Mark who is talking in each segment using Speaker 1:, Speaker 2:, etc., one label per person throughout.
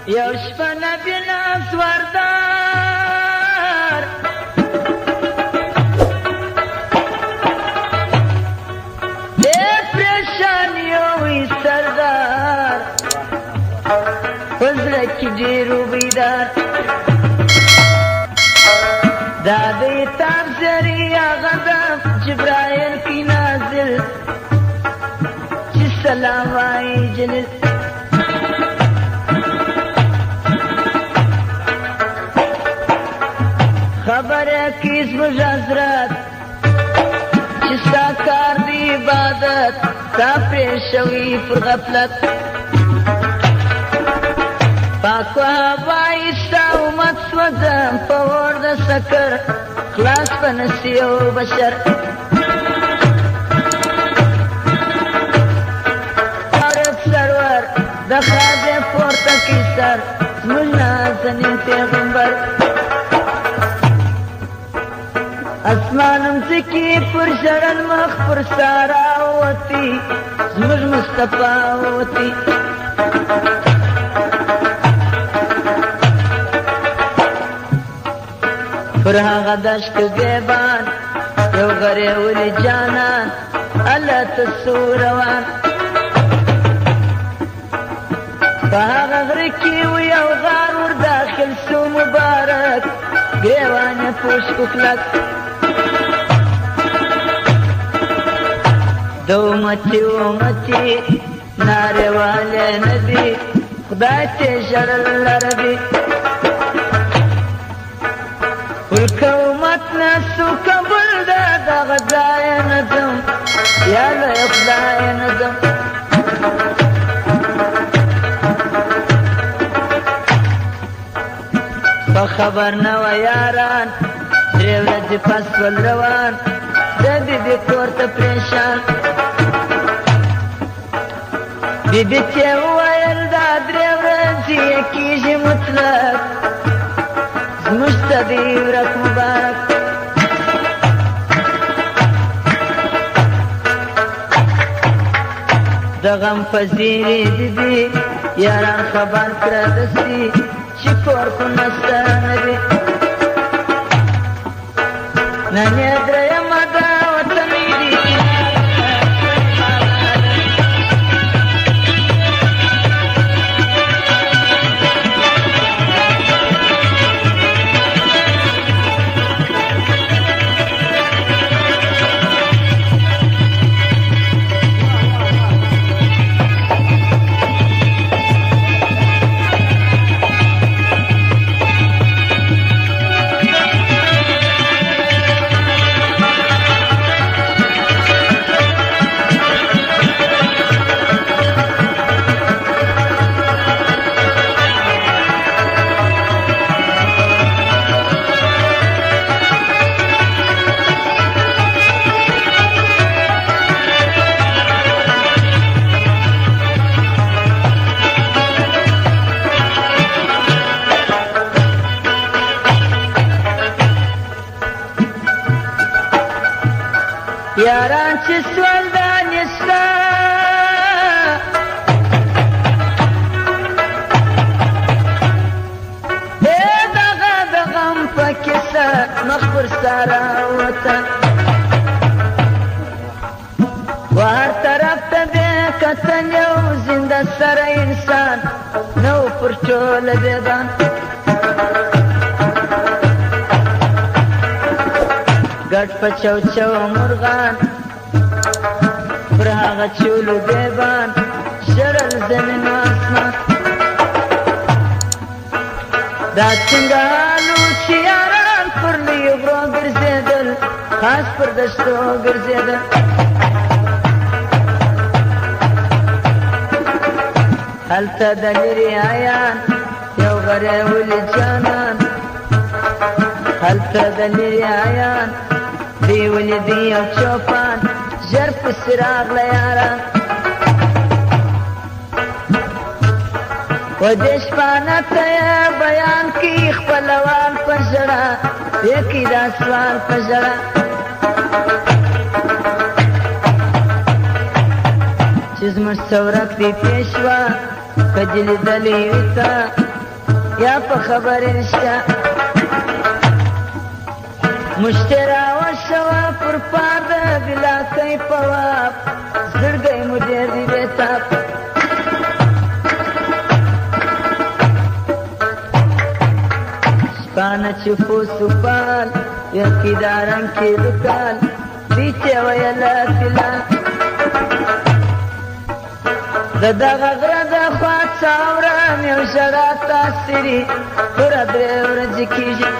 Speaker 1: یو شپه نبی نفس وردار دی پریشان یوی سردار پزړه کې ډېرو بیدار دا دی تابزري هغه ده جبرائیل کی نازل چې سلام وایي جلیل خبره کی زموږ حضرت چې ستا کار دی عبادت تا پرې شوي پر غفلت پاک و هوایي ستا امت سوځم په اور د سکر خلاص په نسي او بشر عارف سرور د خاځې پورته کی سر زموږ نازنین پیغمبر اسمانم زکی پر شرن مخ پر سارا وتی زموږ مصطفی وتی پر هغه دشت بیبان یو غری ولی جانان الله تسو روان په هغه غره کې یو غار ور داخل سو مبارک ګریوان پوش کلک دو مچی ناره والے نبی خدای تے شرل لربی والکومت نسو کبل دا غزای ندم یا لای خدای ندم فخبر نو یاران دریو رجی پس والروان دا بی بی کورتا پریشان بی بی تی ویل دا دریو رجی کیجی مطلق زمشتا دی ورک مبارک دا غم پذیری بی بی یاران خبر کردستی چکور کنستا نبی ننی دریم دا وطنی دی یاران چې سوالدان یستا دغه د غم په کیسه مخ پر سارا وطن وهر طرف ته دی کتن یو زنده سره انسان نو پر ټوله بیدان ګډ په چو چو مرغان پر هغه چولو بیبان شرل زمین و اسمان دا څنګه حالو چې یاران پر لوی غرو ګرځېدل خاص پر دشتو ګرځېدل هلته د لرې عیان یو غری ولي جانان هلته د لرې عیان دی ولی دی او چوپان ژر پسې راغله یاران و دې شپانه ته یې بیان کی خپلوان په ژړا یکی دا سوال په ژړا چې زموږ څورک دی پیشوا کجل دلی وتا یا په خبر رشتیا مشترا وشوا پر پاد بلا کئی پواب زړګی مو ډېر دی بېتاب شپانه چې فوسوپال یقیداران کې دکال بیچه ویلا فلان د دغه غره د خوا څاورم یو ژړا تاثیري پوره 3 ورځې کېږي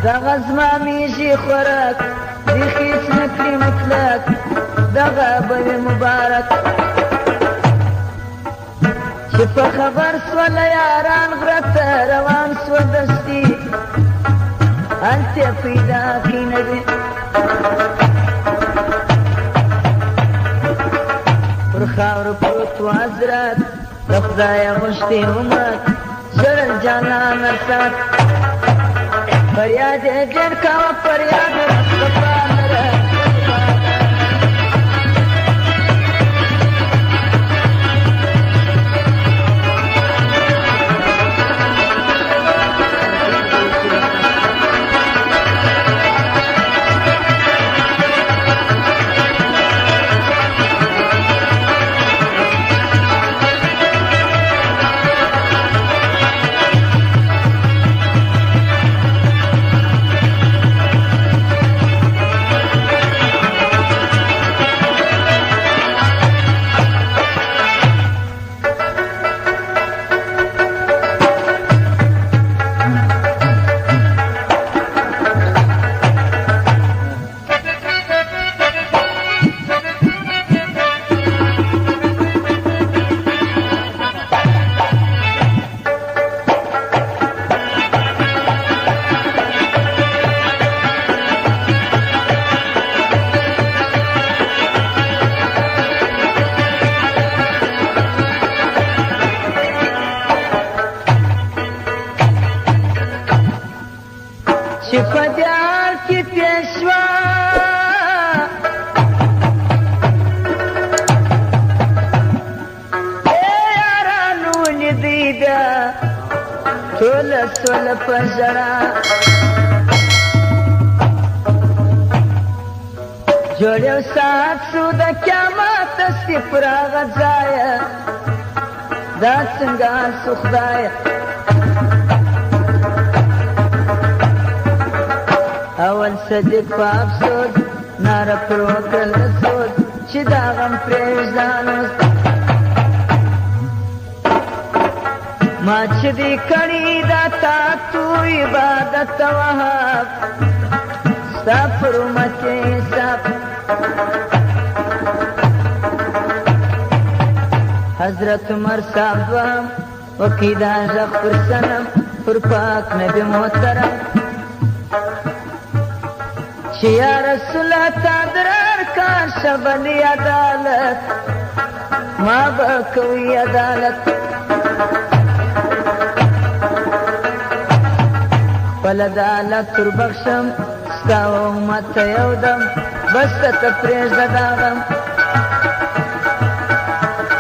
Speaker 1: دغه زما میږي خوراک بیخي هېڅ نه کړي مطلق دغه به وي مبارک چې په خبر سوله یاران غره ته روان سوه دستي هلته پیدا کړي نه دي پر خاورو پروت و حضرت د خدایه غوښتې امت ژړل جانان ارسات فریاد یې ډېر کوه فریاد رسپا لره چې په دیار کې پیشوا یارانو لیدی بیا ټوله سوله په ژړا جوړ یو ساعت سو د قیامت دستې پر هغه ځایه دا څنګه سو خدایه اول صدیق په افسوس ناره پر وکړل د سود چې دا غم پرېږدان اوس ما چې دې کړي دا تا تو عبادت وهاب ستا پر امت حساب حضرت عمر صاحب دوام وکیدا غږ پر صنم پر پاک نبی محترم چې یا رسول تا درار کار شبلی عدالت ما به کوي عدالت خپل عدالت تر بخشم ستا امت ته یو دم بس ته پرېږده دا غم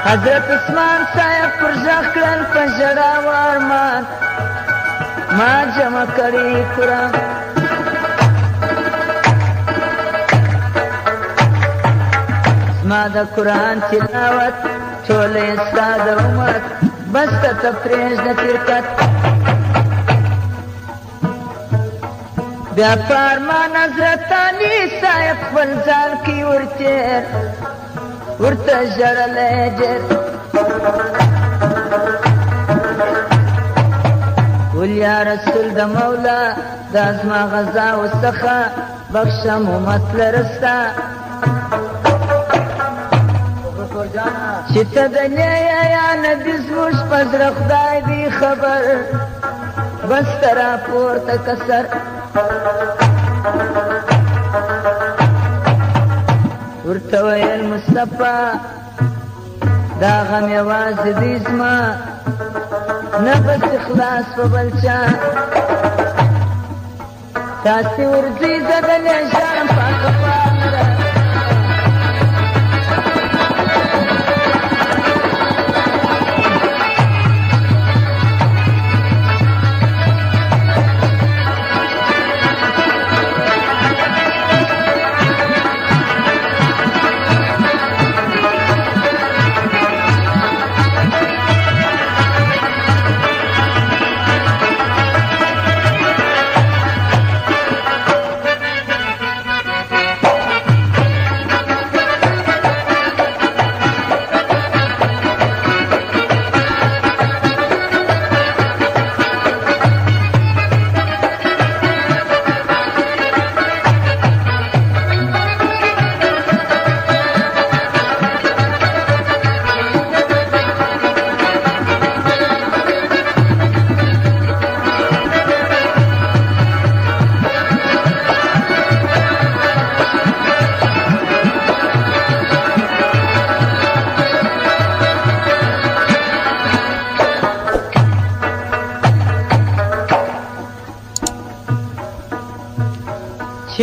Speaker 1: حضرت عثمان صاحب پر غږ کړل په ژړا و ارمان ما جمع کړي قرآن ما د قرآن تلاوت ټوله یې ستا د امت بس ته پرېږده ترکت بیا په ارمان حضرت علي صاحب خپل ځال کې ورتېر ورته ژړلی ډېر ول یا رسول د مولا دا زما غذا وڅخه بخشم امت لره ستا چې ته د نیه یا نبي زموږ په زړه خدای دی خبر بس ته راپورته کسر ورته ویل مصطفی دا غم یوازې دی زما نه بس خلاص په بل چا تاسې ورځئ زه د نیژان پاکه پامره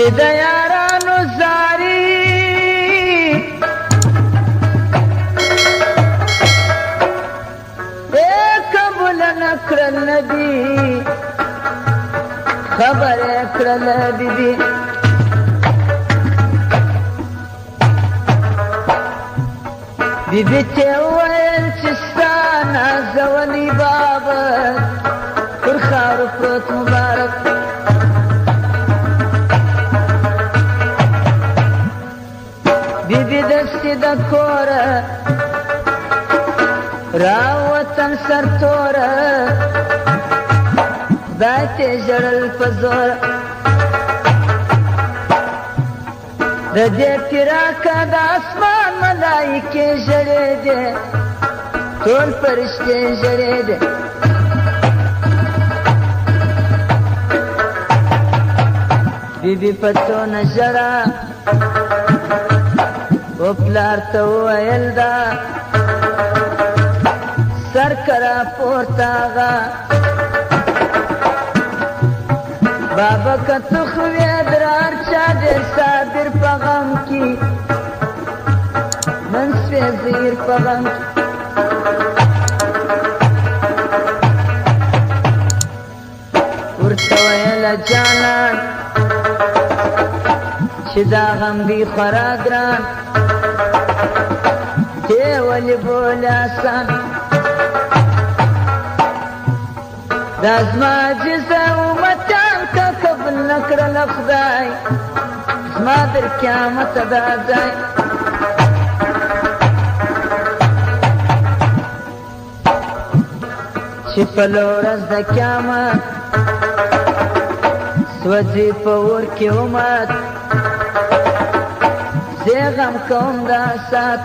Speaker 1: چې د یارانو زاری قبول نکړل ندي خبر کړل دي بیبي ته وویل چې ستا نازولي بابت پر خاورو پروت مبارک بیبي دستې د کوره راوتم سرتوره خدای ته ژړل په زور د دې پیراکه د اسمان ملایکې ژړې دي ټول فرشتې ژړې دي بیبي په څونه ژړه و پلار ته وویل دا سر کرا پورته هغه بابا که تو خوی درار چا ډېر صابر په غم کې من سوی زیر په غم کې ورته ویله جانان چې دا غم دی خورا ګران دی ولې بولې آسان دا زما جزا امتان که قبل نکړل خدای زما در قیامت دا ځای چې په ورځ د قیامت سوځي په اور کې امت زه غم کوم دا سات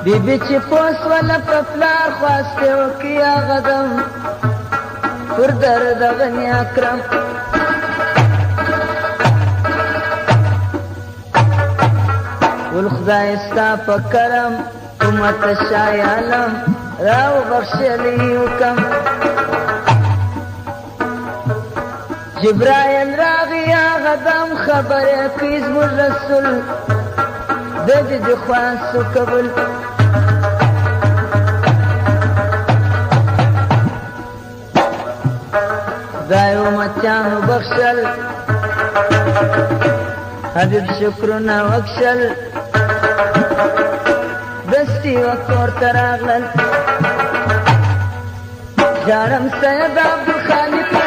Speaker 1: بیبي چې پوس ولا په پلار خواسته وکړي هغه دم پر درد غني اکرم ول خدای ستا په کرم امت شای عالم راو بخشلی حکم جبرائیل راغی هغه دم خبره کړي زموږ رسول د دې خواستو قبول خدای امتیانو بخشل حبیب شکرونه وکشل دستی وکور تراغلل جارم سید عبدالخالق